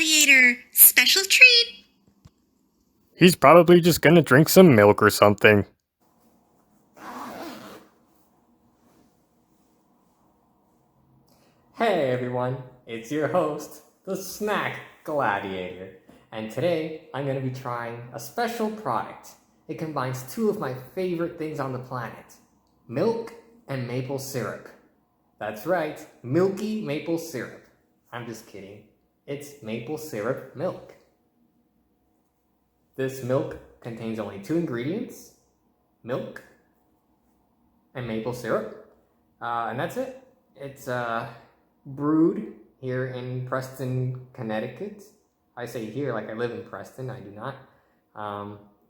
Gladiator, special treat. He's probably just gonna drink some milk or something. Hey everyone, it's your host, the Snack Gladiator, and today I'm going to be trying a special product. It combines two of my favorite things on the planet, milk and maple syrup. That's right, milky maple syrup. I'm just kidding. It's maple syrup milk. This milk contains only two ingredients, milk and maple syrup, and that's it. It's brewed here in Preston, Connecticut. I say here like I live in Preston, I do not.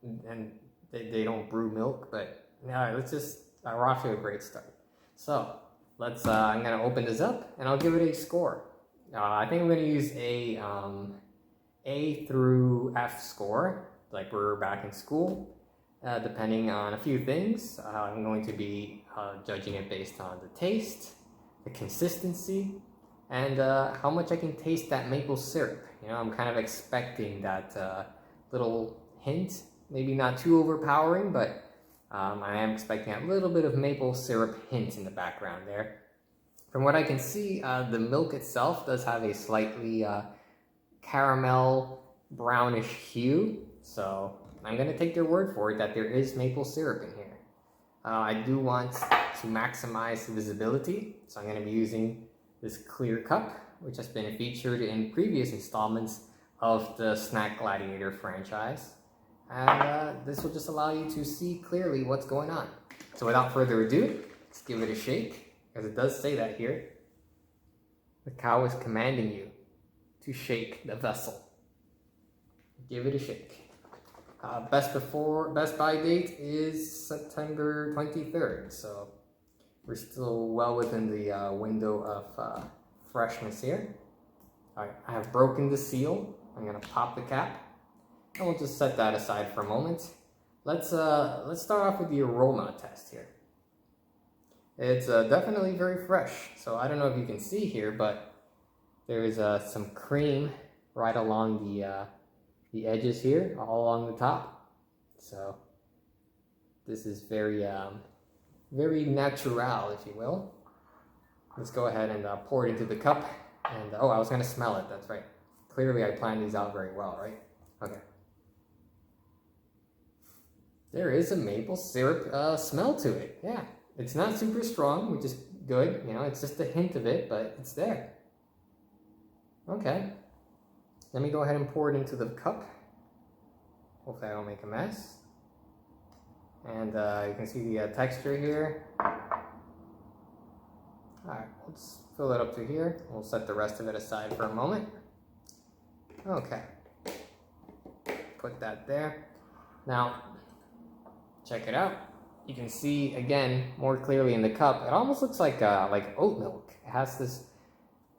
And they don't brew milk, but yeah, we're off to a great start. So I'm gonna open this up and I'll give it a score. I think I'm gonna use A through F score, like we're back in school. Depending on a few things, I'm going to be judging it based on the taste, the consistency, and how much I can taste that maple syrup. You know, I'm kind of expecting that little hint, maybe not too overpowering, but I am expecting a little bit of maple syrup hint in the background there. From what I can see, the milk itself does have a slightly caramel brownish hue, so I'm going to take their word for it that there is maple syrup in here. I do want to maximize visibility, so I'm going to be using this clear cup, which has been featured in previous installments of the Snack Gladiator franchise. And this will just allow you to see clearly what's going on. So without further ado, let's give it a shake, because it does say that here. The cow is commanding you to shake the vessel. Give it a shake. Best by date is September 23rd, so we're still well within the window of freshness here. All right, I have broken the seal. I'm gonna pop the cap, and we'll just set that aside for a moment. Let's start off with the aroma test here. It's definitely very fresh. So I don't know if you can see here, but there is some cream right along the edges here, all along the top. So this is very very natural, if you will. Let's go ahead and pour it into the cup. And oh, I was gonna smell it. That's right. Clearly, I planned these out very well, right? Okay. There is a maple syrup smell to it. Yeah, it's not super strong, which is good. You know, it's just a hint of it, but it's there. Okay. Let me go ahead and pour it into the cup. Hopefully I don't make a mess. And you can see the texture here. Alright, let's fill it up to here. We'll set the rest of it aside for a moment. Okay. Put that there. Now, check it out. You can see, again, more clearly in the cup, it almost looks like oat milk. It has this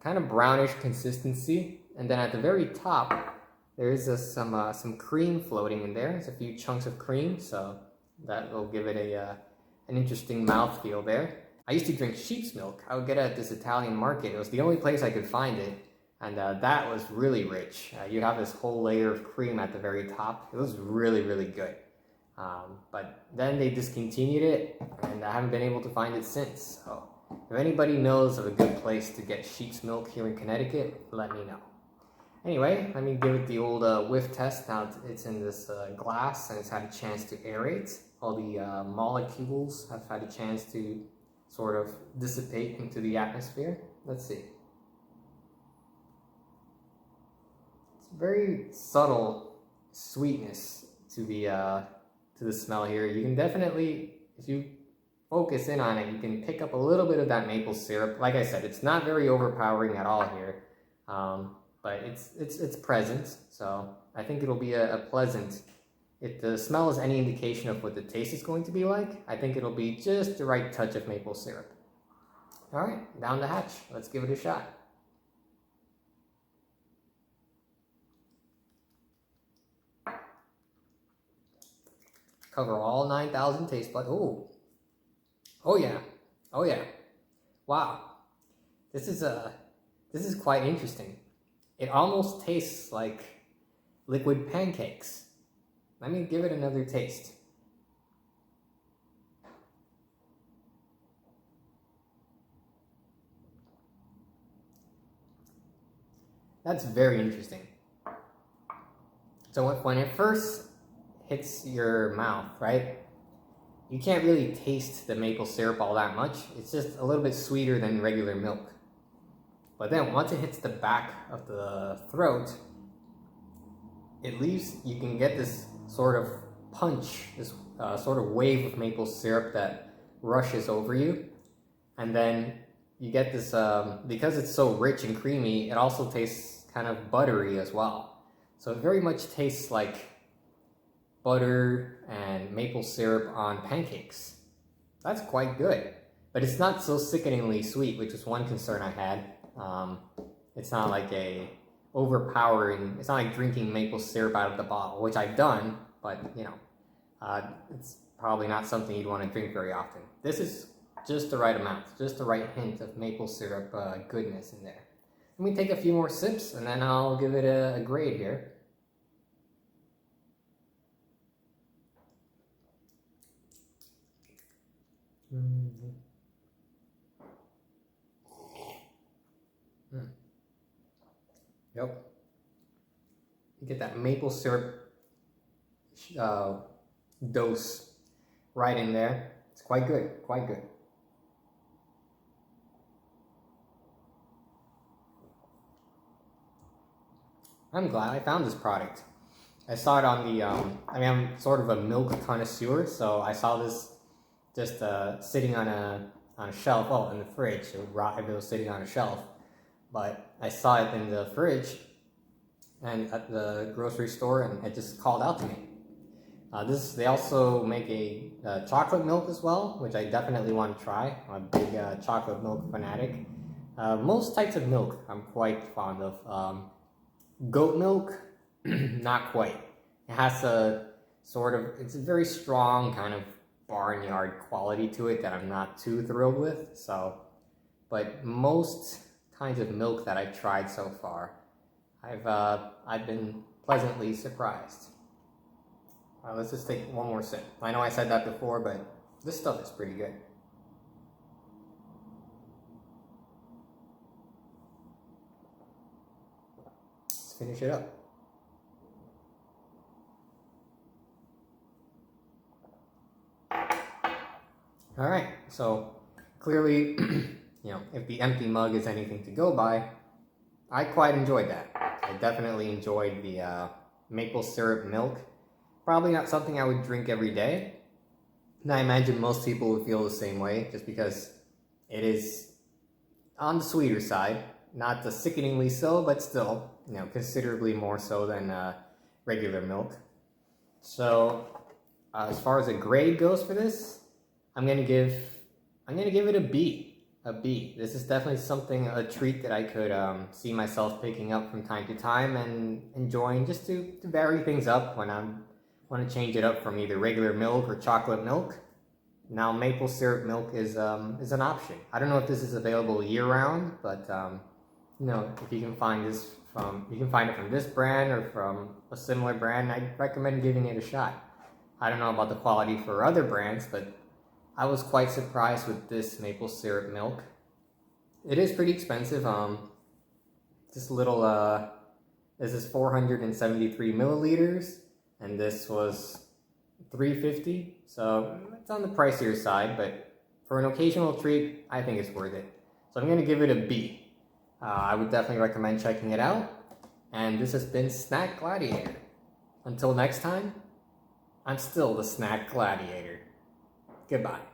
kind of brownish consistency. And then at the very top, there is some cream floating in there. There's a few chunks of cream, so that will give it an interesting mouthfeel there. I used to drink sheep's milk. I would get it at this Italian market. It was the only place I could find it, and that was really rich. You have this whole layer of cream at the very top. It was really, really good. But then they discontinued it, and I haven't been able to find it since. So if anybody knows of a good place to get sheep's milk here in Connecticut, let me know. Anyway, let me give it the old whiff test. Now it's in this glass and it's had a chance to aerate. All the molecules have had a chance to sort of dissipate into the atmosphere. Let's see. It's very subtle sweetness to the smell here. You can definitely, if you focus in on it, you can pick up a little bit of that maple syrup. Like I said, it's not very overpowering at all here. But it's present, so I think it'll be a pleasant. If the smell is any indication of what the taste is going to be like, I think it'll be just the right touch of maple syrup. All right, down the hatch. Let's give it a shot. Cover all 9,000 taste buds. Oh yeah, oh yeah. Wow, this is quite interesting. It almost tastes like liquid pancakes. Let me give it another taste. That's very interesting. So when it first hits your mouth, right, you can't really taste the maple syrup all that much. It's just a little bit sweeter than regular milk. But then once it hits the back of the throat, you can get this sort of punch, this sort of wave of maple syrup that rushes over you. And then you get this, because it's so rich and creamy, it also tastes kind of buttery as well. So it very much tastes like butter and maple syrup on pancakes. That's quite good. But it's not so sickeningly sweet, which was one concern I had. It's not like it's not like drinking maple syrup out of the bottle, which I've done, but it's probably not something you'd want to drink very often. This is just the right amount, just the right hint of maple syrup goodness in there. Let me take a few more sips and then I'll give it a grade here. Yep. You get that maple syrup dose right in there. It's quite good, quite good. I'm glad I found this product. I saw it on the, I'm sort of a milk connoisseur, so I saw this just sitting on a shelf, in the fridge. It would rot if it was sitting on a shelf. But I saw it in the fridge and at the grocery store, and it just called out to me. They also make a chocolate milk as well, which I definitely want to try. I'm a big chocolate milk fanatic. Most types of milk I'm quite fond of. Goat milk, not quite. It has it's a very strong kind of barnyard quality to it that I'm not too thrilled with. But most kinds of milk that I've tried so far, I've been pleasantly surprised. Let's just take one more sip. I know I said that before, but this stuff is pretty good. Let's finish it up. All right, so clearly, if the empty mug is anything to go by, I quite enjoyed that. I definitely enjoyed the maple syrup milk. Probably not something I would drink every day. And I imagine most people would feel the same way, just because it is on the sweeter side. Not the sickeningly so, but still, considerably more so than regular milk. So, as far as a grade goes for this, I'm gonna give it a B. A B. This is definitely a treat that I could see myself picking up from time to time and enjoying, just to vary things up when I want to change it up from either regular milk or chocolate milk. Now maple syrup milk is an option. I don't know if this is available year round, but if you can find it from this brand or from a similar brand, I'd recommend giving it a shot. I don't know about the quality for other brands, but I was quite surprised with this maple syrup milk. It is pretty expensive. This is 473 milliliters, and this was $3.50. So it's on the pricier side, but for an occasional treat, I think it's worth it. So I'm gonna give it a B. I would definitely recommend checking it out. And this has been Snack Gladiator. Until next time, I'm still the Snack Gladiator. Goodbye.